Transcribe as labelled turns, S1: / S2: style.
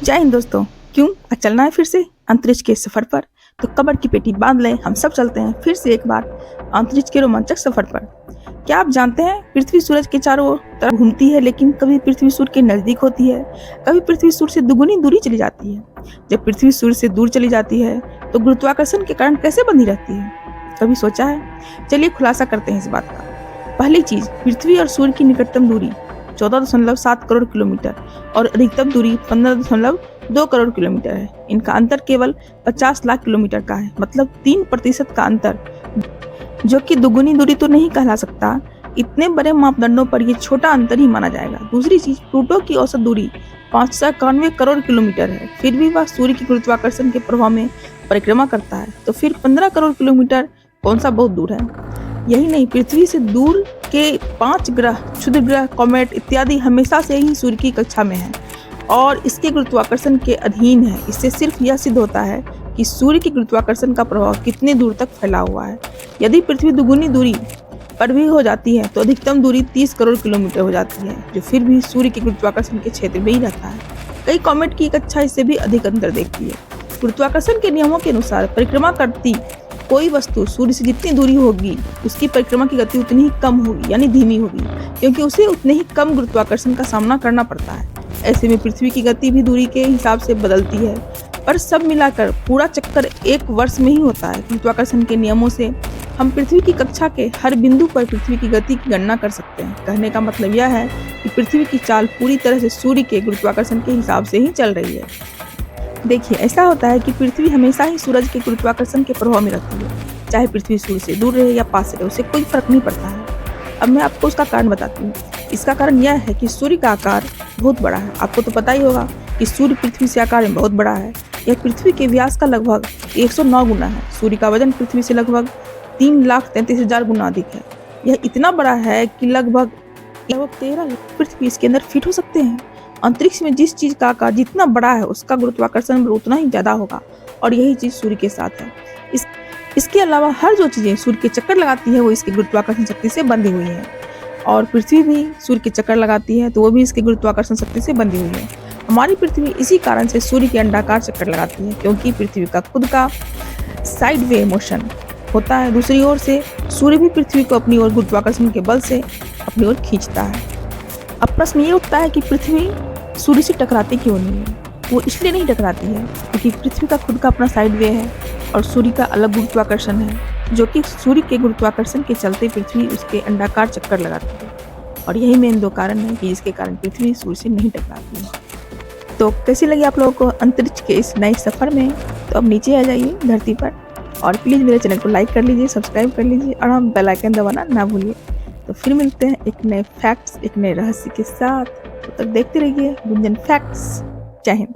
S1: जय हिंद दोस्तों। क्यों आज चलना है फिर से अंतरिक्ष के सफर पर? तो कमर की पेटी बांध लें, हम सब चलते हैं फिर से एक बार अंतरिक्ष के रोमांचक सफर पर। क्या आप जानते हैं पृथ्वी सूरज के चारों तरफ घूमती है, लेकिन कभी पृथ्वी सूर्य के नजदीक होती है, कभी पृथ्वी सूर्य से दुगुनी दूरी चली जाती है। जब पृथ्वी सूर्य से दूर चली जाती है तो गुरुत्वाकर्षण के कारण कैसे बंधी रहती है, कभी सोचा है? चलिए खुलासा करते हैं इस बात का। पहली चीज, पृथ्वी और सूर्य की निकटतम दूरी 14.7 करोड़ किलोमीटर और अधिकतम दूरी 15.2 करोड़ किलोमीटर है। इनका अंतर केवल 50 लाख किलोमीटर का है, मतलब 3% का अंतर, जो कि दुगुनी दूरी तो नहीं कहला सकता। इतने बड़े मापदंडों पर यह छोटा अंतर ही माना जाएगा। दूसरी चीज, प्लूटो की औसत दूरी 591 करोड़ किलोमीटर है, फिर भी वह सूर्य की गुरुत्वाकर्षण के प्रभाव में परिक्रमा करता है। तो फिर 15 करोड़ किलोमीटर कौन सा बहुत दूर है? यही नहीं, पृथ्वी से दूर के 5 ग्रह, क्षुद्र ग्रह, कॉमेट इत्यादि हमेशा से ही सूर्य की कक्षा में है और इसके गुरुत्वाकर्षण के अधीन है। इससे सिर्फ यह सिद्ध होता है कि सूर्य की गुरुत्वाकर्षण का प्रभाव कितने दूर तक फैला हुआ है। यदि पृथ्वी दुगुनी दूरी पर भी हो जाती है तो अधिकतम दूरी 30 करोड़ किलोमीटर हो जाती है, जो फिर भी सूर्य के गुरुत्वाकर्षण के क्षेत्र में ही रहता है। कई कॉमेट की कक्षा इससे भी अधिक अंतर देखती है। गुरुत्वाकर्षण के नियमों के अनुसार परिक्रमा करती कोई वस्तु सूर्य से जितनी दूरी होगी उसकी परिक्रमा की गति उतनी ही कम होगी, यानी धीमी होगी, क्योंकि उसे उतने ही कम गुरुत्वाकर्षण का सामना करना पड़ता है। ऐसे में पृथ्वी की गति भी दूरी के हिसाब से बदलती है, पर सब मिलाकर पूरा चक्कर एक वर्ष में ही होता है। गुरुत्वाकर्षण के नियमों से हम पृथ्वी की कक्षा के हर बिंदु पर पृथ्वी की गति की गणना कर सकते हैं। कहने का मतलब यह है कि पृथ्वी की चाल पूरी तरह से सूर्य के गुरुत्वाकर्षण के हिसाब से ही चल रही है। देखिए, ऐसा होता है कि पृथ्वी हमेशा ही सूरज के गुरुत्वाकर्षण के प्रभाव में रहती है, चाहे पृथ्वी सूर्य से दूर रहे या पास रहे, उसे कोई फर्क नहीं पड़ता है। अब मैं आपको उसका कारण बताती हूँ। इसका कारण यह है कि सूर्य का आकार बहुत बड़ा है। आपको तो पता ही होगा कि सूर्य पृथ्वी से आकार में बहुत बड़ा है। यह पृथ्वी के व्यास का लगभग 109 गुना है। सूर्य का वजन पृथ्वी से लगभग 3,33,000 गुना अधिक है। यह इतना बड़ा है कि लगभग 13 लाख पृथ्वी इसके अंदर फिट हो सकते हैं। अंतरिक्ष में जिस चीज का आकार जितना बड़ा है उसका गुरुत्वाकर्षण उतना ही ज्यादा होगा, और यही चीज सूर्य के साथ है। इसके अलावा हर जो चीजें सूर्य के चक्कर लगाती है वो इसके गुरुत्वाकर्षण शक्ति से बंधी हुई है, और पृथ्वी भी सूर्य के चक्कर लगाती है तो वो भी इसके गुरुत्वाकर्षण शक्ति से बंधी हुई है। हमारी पृथ्वी इसी कारण से सूर्य के अंडाकार चक्कर लगाती है, क्योंकि पृथ्वी का खुद का साइड वे मोशन होता है। दूसरी ओर से सूर्य भी पृथ्वी को अपनी ओर गुरुत्वाकर्षण के बल से अपनी ओर खींचता है। अब प्रश्न ये उठता है कि पृथ्वी सूर्य से टकराती क्यों नहीं है? वो इसलिए नहीं टकराती है क्योंकि पृथ्वी का खुद का अपना साइड वे है और सूर्य का अलग गुरुत्वाकर्षण है, जो कि सूर्य के गुरुत्वाकर्षण के चलते पृथ्वी उसके अंडाकार चक्कर लगाती है। और यही मेन 2 कारण है कि जिसके कारण पृथ्वी सूर्य से नहीं टकराती है। तो कैसी लगी आप लोगों को अंतरिक्ष के इस नए सफर में? तो अब नीचे आ जाइए धरती पर और प्लीज़ मेरे चैनल को लाइक कर लीजिए, सब्सक्राइब कर लीजिए और हम बेल आइकन दबाना ना भूलिए। तो फिर मिलते हैं एक नए फैक्ट्स, एक नए रहस्य के साथ। तब तक देखते रहिए गुंजन फैक्ट्स। जय हिंद।